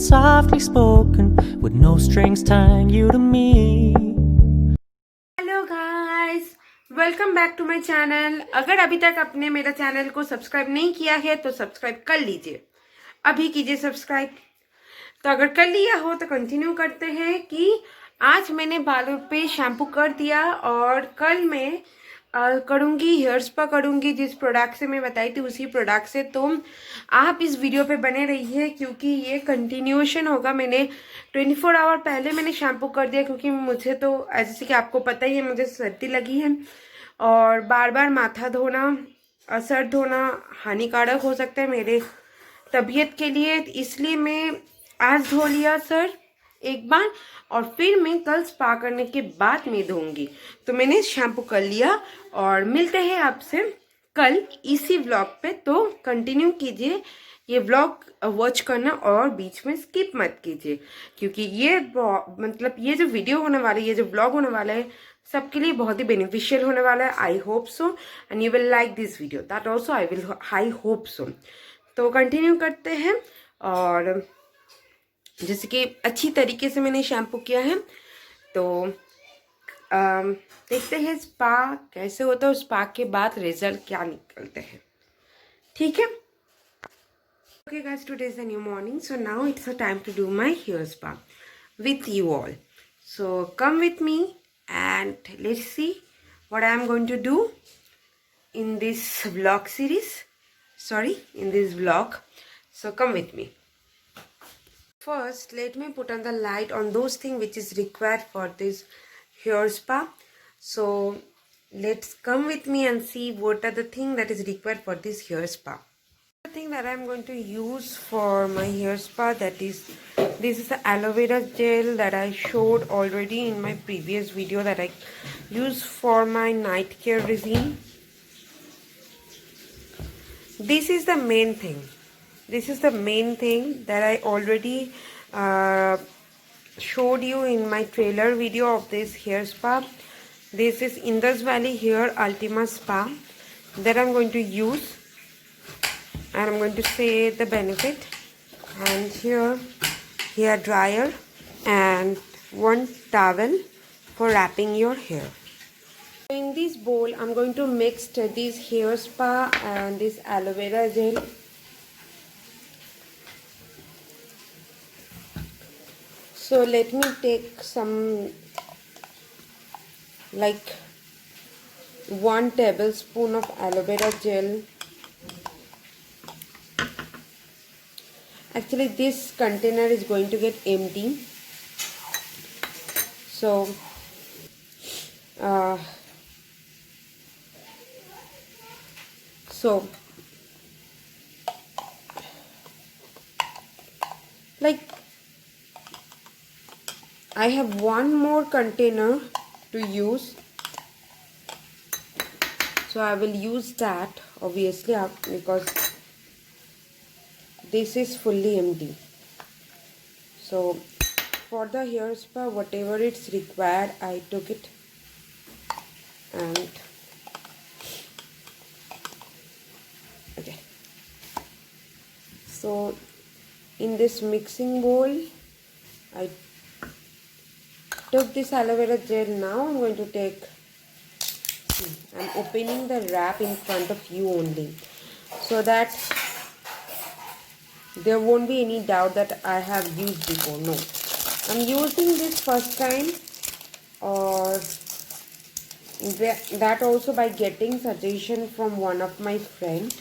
softly spoken with no strings tying you to me. Hello guys, welcome back to my channel. अगर अभी तक आपने मेरा channel को सब्सक्राइब नहीं किया है तो सब्सक्राइब कर लीजिए, अभी कीजिए सब्सक्राइब। तो अगर कर लिया हो तो कंटिन्यू करते हैं कि आज मैंने बालों पे शैम्पू कर दिया और कल मैं करूँगी हेयर स्पा करूँगी, जिस प्रोडक्ट से मैं बताई थी उसी प्रोडक्ट से। तो आप इस वीडियो पे बने रहिए क्योंकि ये कंटिन्यूएशन होगा। मैंने 24 आवर पहले मैंने शैम्पू कर दिया क्योंकि मुझे तो जैसे कि आपको पता ही है मुझे सर्दी लगी है और बार बार माथा धोना, सर धोना हानिकारक हो सकता है मेरे तबीयत के लिए, इसलिए मैं आज धो लिया सर एक बार और फिर मैं कल स्पा करने के बाद मैं धोऊंगी। तो मैंने शैम्पू कर लिया और मिलते हैं आपसे कल इसी व्लॉग पे। तो कंटिन्यू कीजिए, ये व्लॉग वॉच करना और बीच में स्किप मत कीजिए क्योंकि ये मतलब ये जो वीडियो होने वाली है, ये जो व्लॉग होने वाला है सबके लिए बहुत ही बेनिफिशियल होने वाला है। I hope so and you will like this video, that also I hope so. तो कंटिन्यू करते हैं और जैसे कि अच्छी तरीके से मैंने शैम्पू किया है तो देखते हैं स्पा कैसे होता है और स्पा के बाद रिजल्ट क्या निकलते हैं, ठीक है। Okay guys, today is a new morning, so now it's a time to do my hair spa with you all. So come with me and let's see what I am going to do in this vlog series, in this vlog. So come with me. First, let me put on the light on those things which is required for this hair spa. So let's come with me and see what are the things that is required for this hair spa. The thing that I am going to use for my hair spa, that is, this is the aloe vera gel that I showed already in my previous video that I use for my night care regime. This is the main thing. This is the main thing that I already showed you in my trailer video of this hair spa. This is Indus Valley Hair Ultima Spa that I'm going to use, and I'm going to say the benefit. And here, hair dryer and one towel for wrapping your hair. In this bowl, I'm going to mix this hair spa and this aloe vera gel. So let me take some, like 1 tablespoon of aloe vera gel. Actually this container is going to get empty, so like I have one more container to use, so I will use that obviously because this is fully empty. So for the hair spa, whatever it's required, I took it. And okay, so in this mixing bowl I took this aloe vera gel. Now I'm going to take, I'm opening the wrap in front of you only so that there won't be any doubt that I have used before. No, I'm using this first time, or that also by getting suggestion from one of my friends.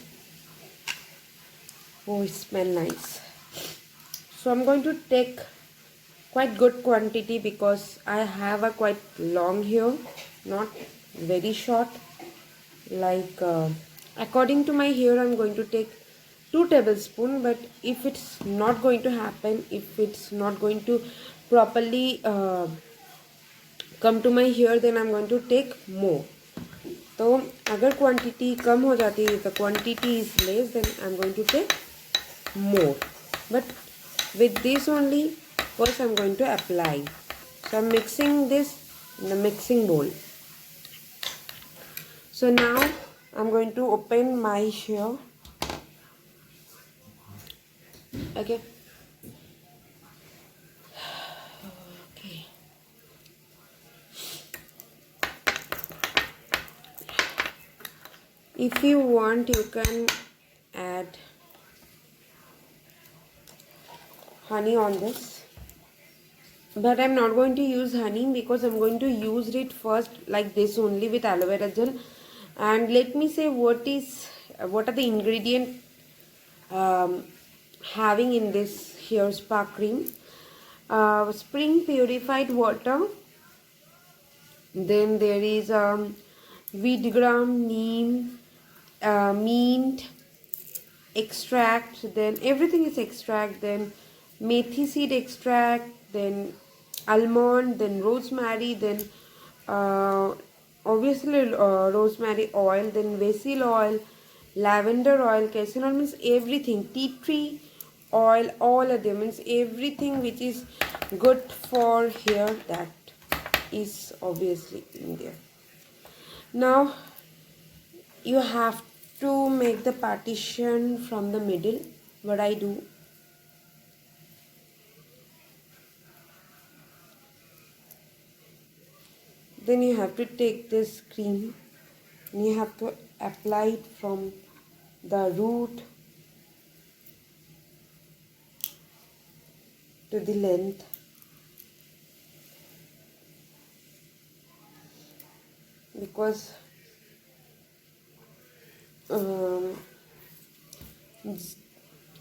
Oh, it smells nice. So I'm going to take quite good quantity because I have a quite long hair, not very short. Like according to my hair, I'm going to take 2 tablespoons, but if it's not going to happen, if it's not going to properly come to my hair, then I'm going to take more. तो अगर quantity कम हो जाती है, the quantity is less, then I'm going to take more. But with this only, first I'm going to apply. So I'm mixing this in the mixing bowl. So now I'm going to open my hair. Okay. If you want, you can add honey on this, but I'm not going to use honey because I'm going to use it first like this only with aloe vera gel. And let me say what are the ingredients having in this hair spa cream. Spring purified water, then there is wheat gram, neem, mint extract, then everything is extract, then methi seed extract, then almond, then rosemary, then uh, obviously rosemary oil, then basil oil, lavender oil, castor oil, means everything, tea tree oil, all of them, means everything which is good for hair, that is obviously in there. Now you have to make the partition from the middle. What I do, then you have to take this cream and you have to apply it from the root to the length. Because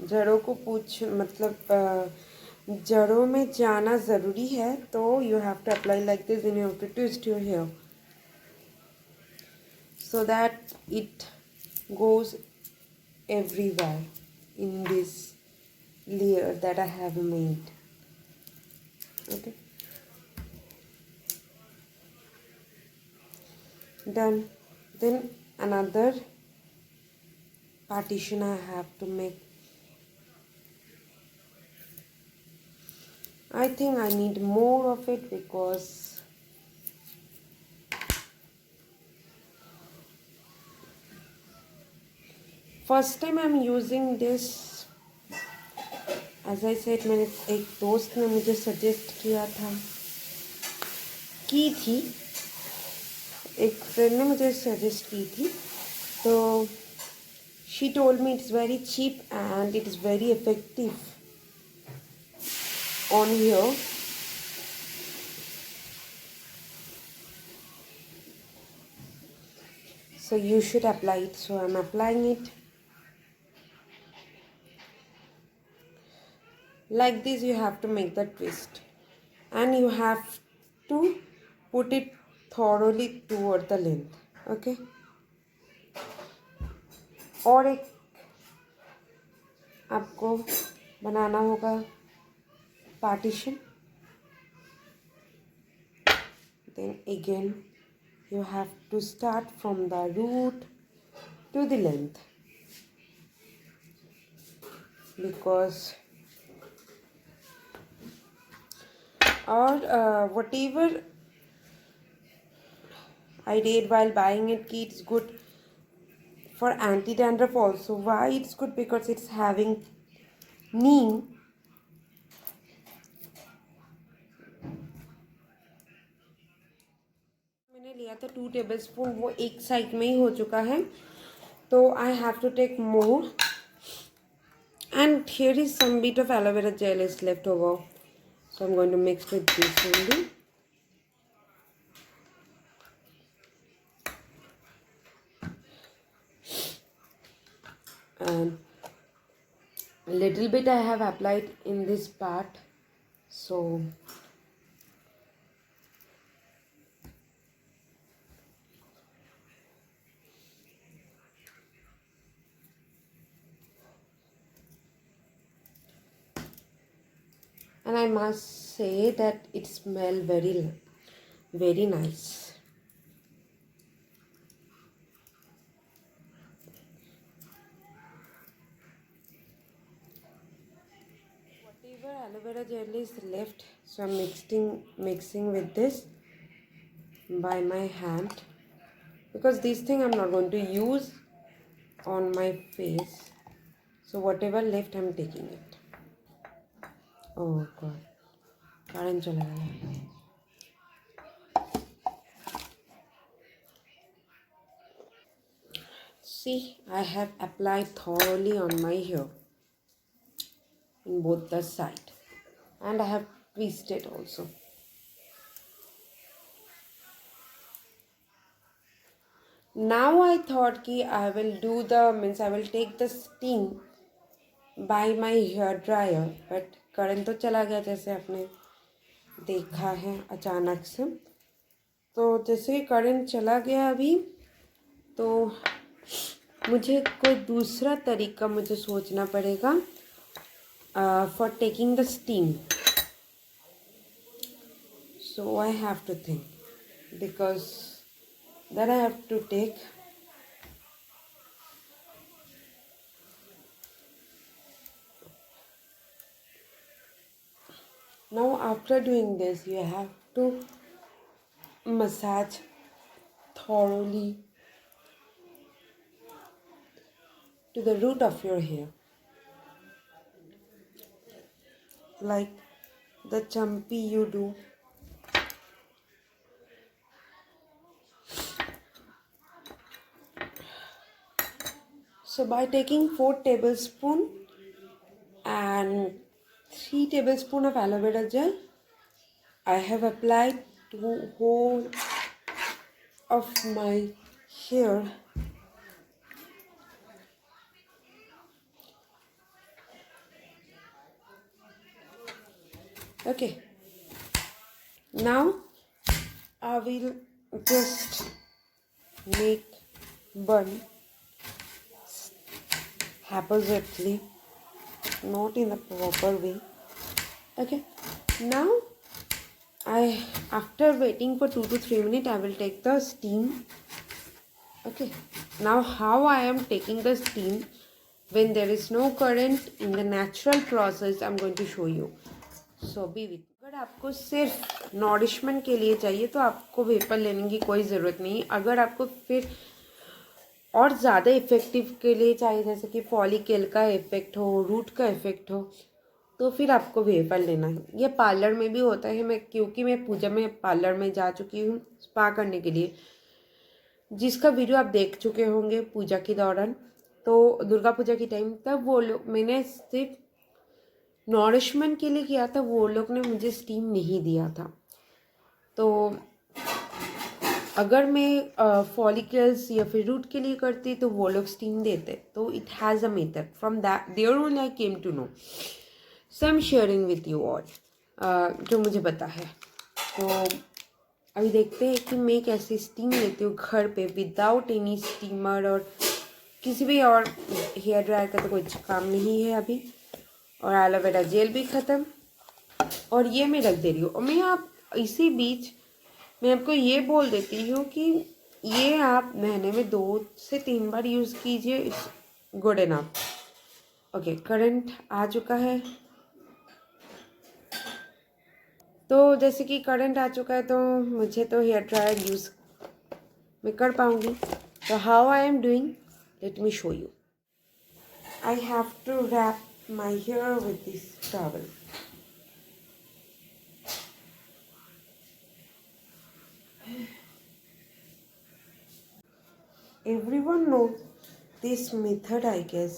जड़ों को पूछ मतलब जड़ों में जाना ज़रूरी है, तो you have to apply like this and you have to twist your hair so that it goes everywhere in this layer that I have made. Okay, done. Then another partition I have to make. I think I need more of it because first time I'm using this, as I said, मैंने एक दोस्त ने मुझे suggest किया था, की थी, एक फ्रेंड ने मुझे सजेस्ट की थी, तो she told me it's very cheap and it is very effective on here. So you should apply it. So I'm applying it like this. You have to make the twist and you have to put it thoroughly toward the length. Okay, और एक आपको बनाना होगा partition. Then again you have to start from the root to the length, because or whatever I did while buying it, it's good for anti-dandruff also. Why it's good? Because it's having neem. मैंने लिया था 2 tablespoon, वो एक side में ही हो चुका है, तो I have to take more. And here is some bit of aloe vera gel is left over, so I'm going to mix with this only. And a little bit I have applied in this part, so and I must say that it smells very, very nice. Whatever aloe vera gel is left, so I'm mixing with this by my hand, because this thing I'm not going to use on my face, so whatever left I'm taking it. Oh god, current chala gaya. See, I have applied thoroughly on my hair in both the side, and I have twisted also. Now I thought कि I will take the steam by my hair dryer, but current तो चला गया जैसे आपने देखा है अचानक से। तो जैसे करंट चला गया अभी, तो मुझे कोई दूसरा तरीका मुझे सोचना पड़ेगा for taking the steam. So I have to think because that I have to take now. After doing this, you have to massage thoroughly to the root of your hair, like the champi you do. So by taking 4 tablespoons and 3 tablespoons of aloe vera gel, I have applied to whole of my hair. Okay, now I will just make bun haphazardly, not in the proper way. Okay, now after waiting for 2 to 3 minutes, I will take the steam. Okay, now how I am taking the steam when there is no current in the natural process, I'm going to show you. So be with me. अगर आपको सिर्फ nourishment के लिए चाहिए तो आपको vapour लेने की कोई ज़रूरत नहीं। अगर आपको फिर और ज़्यादा इफ़ेक्टिव के लिए चाहिए, जैसे कि फॉलिकल का इफ़ेक्ट हो, रूट का इफ़ेक्ट हो, तो फिर आपको वेपर लेना है। ये पार्लर में भी होता है। क्योंकि मैं पूजा में पार्लर में जा चुकी हूँ स्पा करने के लिए, जिसका वीडियो आप देख चुके होंगे पूजा के दौरान, तो दुर्गा पूजा के टाइम। तब वो लोग, मैंने सिर्फ नॉरिशमेंट के लिए किया था, वो लोग ने मुझे स्टीम नहीं दिया था। तो अगर मैं फॉलिकल्स या फिर रूट के लिए करती तो वो लोग स्टीम देते। तो it has a method, from that there only I came to know. So I am sharing with you all जो मुझे पता है। तो अभी देखते हैं कि मैं कैसे स्टीम लेती हूँ घर पे विदाउट एनी स्टीमर, और किसी भी और हेयर ड्रायर का तो कोई काम नहीं है अभी। और एलोवेरा जेल भी ख़त्म, और ये मैं रख दे रही हूँ। और मैं आप इसी बीच मैं आपको ये बोल देती हूँ कि ये आप महीने में 2 से 3 बार यूज़ कीजिए, it's good enough. Okay, current आ चुका है। तो जैसे कि करंट आ चुका है, तो मुझे तो हेयर ड्रायर यूज़ मैं कर पाऊँगी। तो how I am doing, let me show you. I have to wrap my hair with this towel. Everyone knows this method, I guess,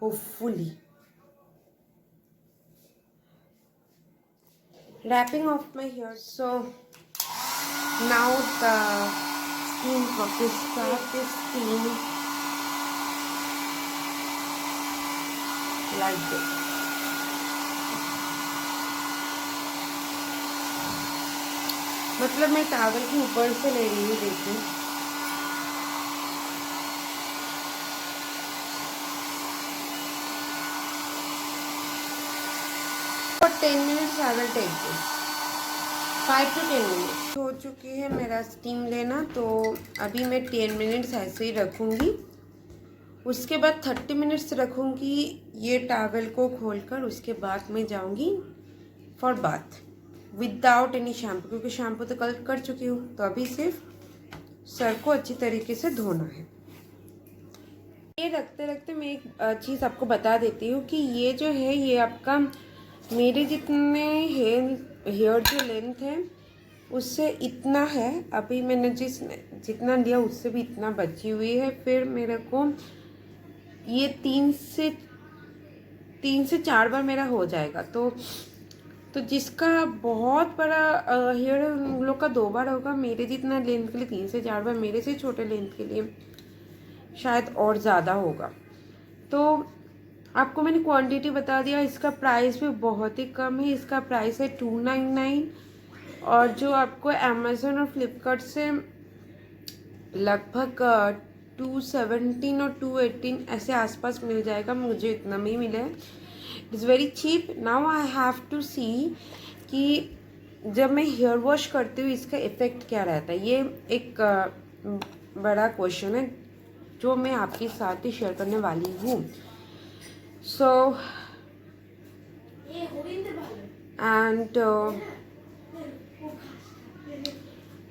hopefully. Wrapping off my hair. So now the steam process start. This steam like this. मतलब मैं towel के ऊपर से ले रही हूँ, देखिए। For 10 minutes I will take this. 5 to 10 minutes हो चुकी है मेरा स्टीम लेना। तो अभी मैं 10 मिनट्स ऐसे ही रखूँगी। उसके बाद 30 मिनट्स रखूँगी ये टॉवल को खोलकर। उसके बाद मैं जाऊँगी for bath without any shampoo, क्योंकि शैम्पू तो कल कर चुकी हूँ। तो अभी सिर्फ सर को अच्छी तरीके से धोना है। ये रखते रखते मैं एक चीज़ आपको बता देती हूँ कि ये जो है, ये आपका मेरे जितने हेयर जो लेंथ है उससे इतना है, अभी मैंने जितना लिया उससे भी इतना बची हुई है। फिर मेरे को ये 3 से 4 बार मेरा हो जाएगा। तो जिसका बहुत बड़ा हेयर है उन लोग का 2 बार होगा, मेरे जितना लेंथ के लिए 3 से 4 बार, मेरे से छोटे लेंथ के लिए शायद और ज़्यादा होगा। तो आपको मैंने क्वांटिटी बता दिया। इसका प्राइस भी बहुत ही कम है, इसका प्राइस है 299, और जो आपको अमेज़न और फ्लिपकार्ट से लगभग 217 और 218 ऐसे आसपास मिल जाएगा। मुझे इतना में ही मिला है। It is very cheap. Now I have to see कि जब मैं हेयर वॉश करती हूँ इसका इफ़ेक्ट क्या रहता है। ये एक बड़ा क्वेश्चन है जो मैं आपके साथ ही शेयर करने वाली हूँ। सो एंड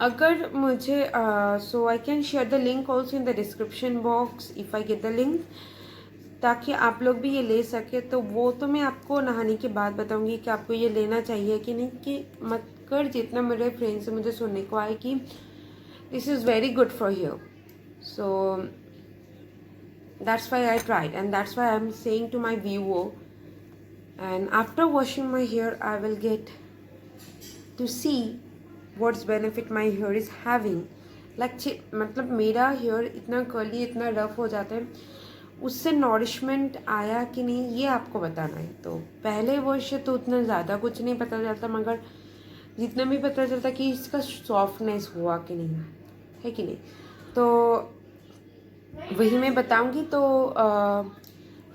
अगर मुझे so I can share the link also in the description box if I get the link, ताकि आप लोग भी ये ले सके। तो वो तो मैं आपको नहाने के बाद बताऊंगी कि आपको ये लेना चाहिए कि नहीं, कि मगर जितना मेरे फ्रेंड्स से मुझे सुनने को आए कि this is very good for hair, so that's why I tried and that's why I am saying to my viewer, and after washing my hair I will get to see what's benefit my hair is having. Like मतलब मेरा hair इतना curly, इतना rough हो जाता है, उससे nourishment आया कि नहीं ये आपको बताना है। तो पहले वर्ष से तो उतना ज़्यादा कुछ नहीं पता चलता, मगर जितना भी पता चलता कि इसका सॉफ्टनेस हुआ कि नहीं, है कि नहीं, तो वही मैं बताऊंगी। तो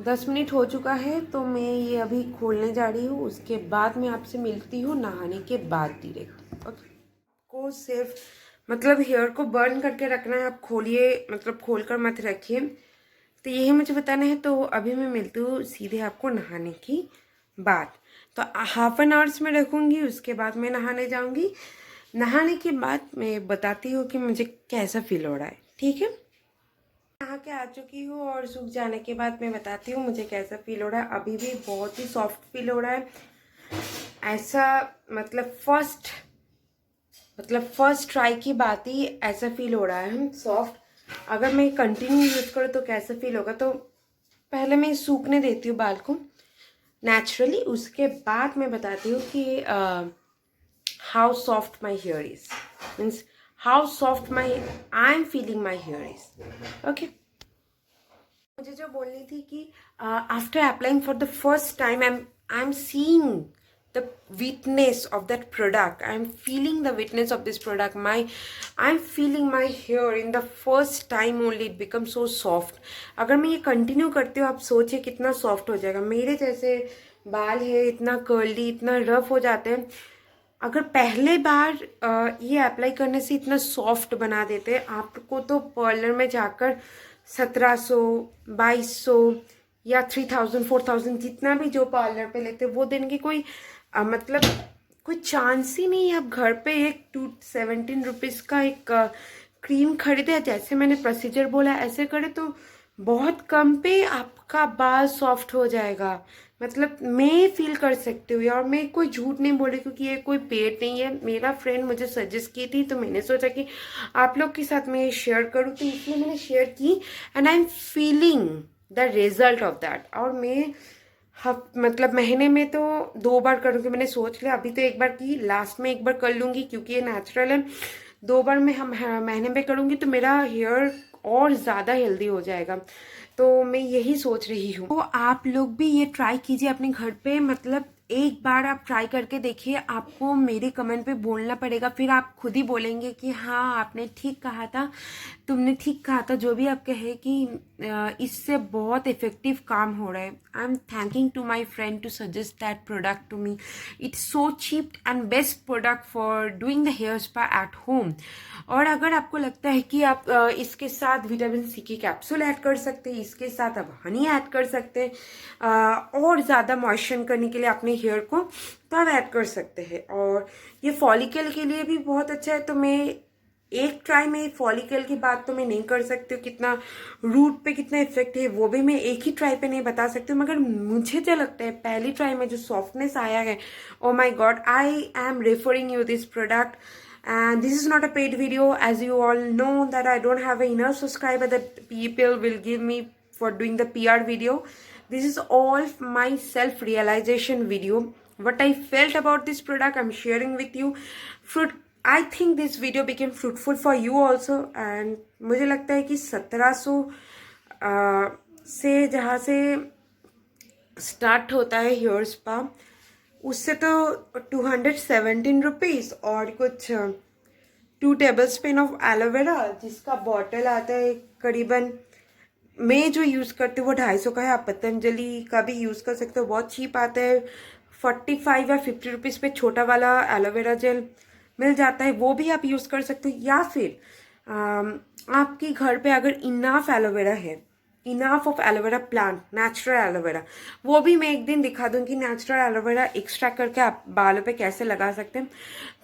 10 मिनट हो चुका है, तो मैं ये अभी खोलने जा रही हूँ। उसके बाद मैं आपसे मिलती हूँ नहाने के बाद डायरेक्ट। ओके, को सिर्फ मतलब हेयर को बर्न करके रखना है, आप खोलिए, मतलब खोल कर मत रखिए। तो यही मुझे बताना है। तो अभी मैं मिलती हूँ सीधे आपको नहाने की बाद। तो हाफ एन आवर्स में रखूँगी, उसके बाद मैं नहाने जाऊँगी। नहाने के बाद मैं बताती हूँ कि मुझे कैसा फील हो रहा है, ठीक है। नहा के आ चुकी हूँ और सूख जाने के बाद मैं बताती हूँ मुझे कैसा फील हो रहा है। अभी भी बहुत ही सॉफ्ट फील हो रहा है, ऐसा मतलब फर्स्ट ट्राई की बात ही ऐसा फील हो रहा है सॉफ्ट। अगर मैं कंटिन्यू यूज़ करूँ तो कैसा फील होगा। तो पहले मैं सूखने देती हूँ बाल को नेचुरली, उसके बाद मैं बताती हूँ कि how soft my here is, means how soft I am feeling my here is. Okay, मुझे जो बोलनी थी कि after applying for the first time I am seeing the witness of that product, I'm feeling the witness of this product, I'm feeling my hair in the first time only it becomes so soft। अगर मैं ये continue करती हूँ, आप सोचिए कितना soft हो जाएगा। मेरे जैसे बाल है, इतना कर्ली, इतना रफ हो जाते हैं, अगर पहले बार ये अप्लाई करने से इतना सॉफ्ट बना देते हैं, आपको तो पार्लर में जाकर 1700, 2200 या 3000, 4000 जितना भी जो पार्लर पे लेते वो देने की मतलब कोई चांस ही नहीं है। आप घर पे एक 217 रुपीज़ का एक क्रीम खरीदे, जैसे मैंने प्रोसीजर बोला ऐसे करे तो बहुत कम पे आपका बाल सॉफ्ट हो जाएगा। मतलब मैं फील कर सकती हूँ, और मैं कोई झूठ नहीं बोल रही क्योंकि ये कोई पेड नहीं है। मेरा फ्रेंड मुझे सजेस्ट की थी, तो मैंने सोचा कि आप लोग के साथ मैं ये शेयर करूँ, तो इसलिए मैंने शेयर की। And I am feeling the result of that. और मैं मतलब महीने में तो 2 बार करूँगी, मैंने सोच लिया। अभी तो एक बार की, लास्ट में एक बार कर लूँगी क्योंकि ये नेचुरल है। 2 बार में हम महीने में करूँगी तो मेरा हेयर और ज़्यादा हेल्दी हो जाएगा। तो मैं यही सोच रही हूँ। तो आप लोग भी ये ट्राई कीजिए अपने घर पे। मतलब एक बार आप ट्राई करके देखिए, आपको मेरे कमेंट पे बोलना पड़ेगा, फिर आप खुद ही बोलेंगे कि हाँ आपने ठीक कहा था, तुमने ठीक कहा था। जो भी आप कहे कि इससे बहुत इफेक्टिव काम हो रहा है। I am thanking to my friend to suggest that product to me. It's so cheap and best product for doing the hair spa at home. और अगर आपको लगता है कि आप इसके साथ विटामिन सी की कैप्सूल ऐड कर सकते हैं, इसके साथ आप हनी ऐड कर सकते हैं और ज़्यादा मॉइस्चर करने के लिए अपने हेयर को, तो आप ऐड कर सकते हैं। और ये फॉलिकल के लिए भी बहुत अच्छा है। तो मैं एक ट्राई में फॉलिकल की बात तो मैं नहीं कर सकती हूँ, कितना रूट पे कितना इफेक्ट है वो भी मैं एक ही ट्राई पे नहीं बता सकती हूँ। मगर मुझे जो लगता है पहली ट्राई में जो सॉफ्टनेस आया है, oh my God, I am referring you this product. And this is not a paid video, as you all know that I don't have enough subscriber that people will give me for doing the PR video. This is all my self realization video. What I felt about this product I'm sharing with you. I think this video became fruitful for you also. And मुझे लगता है कि 1700 से जहाँ से start होता है hair spa, उससे तो 217 रुपीज़ और कुछ 2 टेबलस्पून ऑफ एलोवेरा, जिसका बॉटल आता है करीबन, मैं जो यूज़ करती हूँ वो 250 का है. आप पतंजलि का भी यूज़ कर सकते हो, बहुत चीप आता है. 45 या 50 रुपीज़ पे छोटा वाला एलोवेरा जेल मिल जाता है, वो भी आप यूज़ कर सकते हो. या फिर आपके घर पे अगर इनाफ एलोवेरा है, enough of aloe vera plant, natural aloe vera, वो भी मैं एक दिन दिखा दूंगी. नेचुरल एलोवेरा एक्सट्रैक्ट करके आप बालों पे कैसे लगा सकते हैं.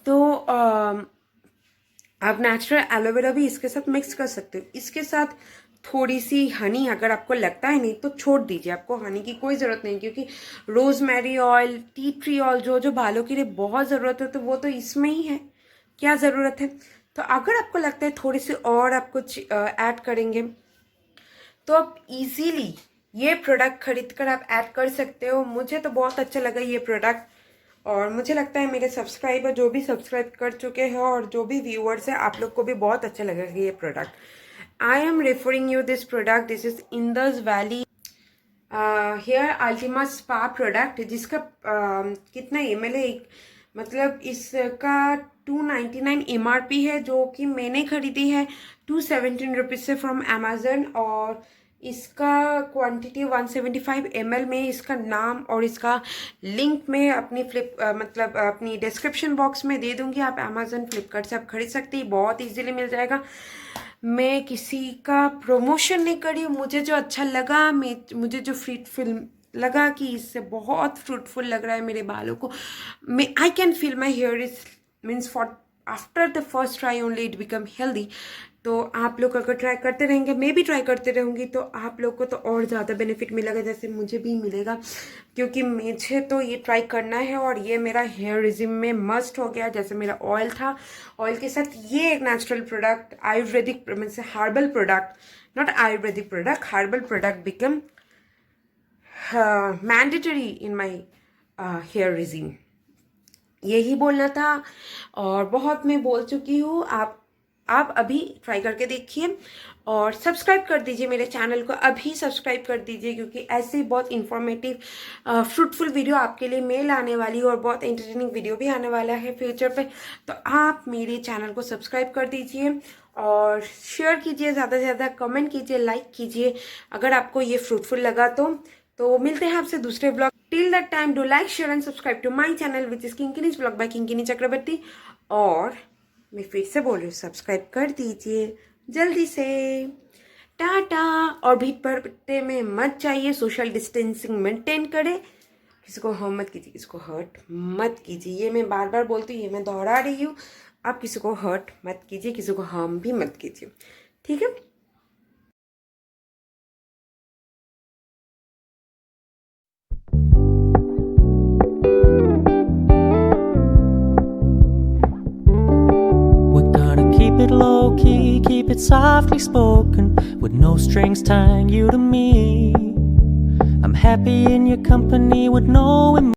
तो आप नेचुरल एलोवेरा भी इसके साथ मिक्स कर सकते हो. इसके साथ थोड़ी सी हनी अगर आपको लगता है, नहीं तो छोड़ दीजिए, आपको हनी की कोई ज़रूरत नहीं, क्योंकि rosemary oil, tea tree oil जो बालों के लिए बहुत ज़रूरत है, तो वो तो इसमें ही है. क्या ज़रूरत है. तो अगर आपको लगता है थोड़ी सी और आप कुछ ऐड करेंगे, तो आप इजीली ये प्रोडक्ट खरीद कर आप ऐड कर सकते हो. मुझे तो बहुत अच्छा लगा ये प्रोडक्ट, और मुझे लगता है मेरे सब्सक्राइबर जो भी सब्सक्राइब कर चुके हैं और जो भी व्यूअर्स हैं, आप लोग को भी बहुत अच्छा लगेगा ये product. I am referring you this product. This is Indus Valley hair Ultima spa product, जिसका कितना ml है, मतलब इसका 299 MRP है, जो कि मैंने खरीदी है 217 रुपीज़ से फ्रॉम अमेजन. और इसका क्वांटिटी 175 ml में. इसका नाम और इसका लिंक मैं अपनी मतलब अपनी डिस्क्रिप्शन बॉक्स में दे दूंगी. आप अमेजन, फ्लिपकार्ट से आप खरीद सकते हैं, बहुत इजीली मिल जाएगा. मैं किसी का प्रमोशन नहीं करी, मुझे जो अच्छा लगा, मुझे जो फ्रूटफुल लगा कि इससे बहुत फ्रूटफुल लग रहा है मेरे बालों को. मैं I can feel my here is means for after the first try only it become healthy. तो आप लोग अगर ट्राई करते रहेंगे, मैं भी ट्राई करते रहूँगी, तो आप लोग को तो और ज़्यादा बेनिफिट मिलेगा, जैसे मुझे भी मिलेगा, क्योंकि मुझे तो ये ट्राई करना है. और ये मेरा हेयर रिजिम में मस्ट हो गया. जैसे मेरा ऑयल था, ऑयल के साथ ये एक natural product, ayurvedic means herbal product, not ayurvedic product, herbal product become mandatory in my hair regime. यही बोलना था, और बहुत मैं बोल चुकी हूँ. आप अभी ट्राई करके देखिए और सब्सक्राइब कर दीजिए मेरे चैनल को. अभी सब्सक्राइब कर दीजिए, क्योंकि ऐसे बहुत इंफॉर्मेटिव फ्रूटफुल वीडियो आपके लिए मेल आने वाली है, और बहुत एंटरटेनिंग वीडियो भी आने वाला है फ्यूचर पे. तो आप मेरे चैनल को सब्सक्राइब कर दीजिए और शेयर कीजिए, ज़्यादा से ज़्यादा कमेंट कीजिए, लाइक कीजिए अगर आपको ये फ्रूटफुल लगा तो मिलते हैं आपसे दूसरे blog. Till that time do like, share and subscribe to my channel which is Kinkini's blog by Kinkini Chakraborty. और मैं फिर से बोल रही हूँ, सब्सक्राइब कर दीजिए जल्दी से. टाटा. और भीड़ भड़के में मत जाइए, सोशल डिस्टेंसिंग मेंटेन करें, किसी को हार्म मत कीजिए, किसी को हर्ट मत कीजिए. ये मैं बार बार बोलती हूँ, ये मैं दोहरा रही हूँ. आप किसी को हर्ट मत कीजिए, किसी को हार्म भी मत कीजिए, ठीक है. Keep it low key, keep it softly spoken, with no strings tying you to me. I'm happy in your company with no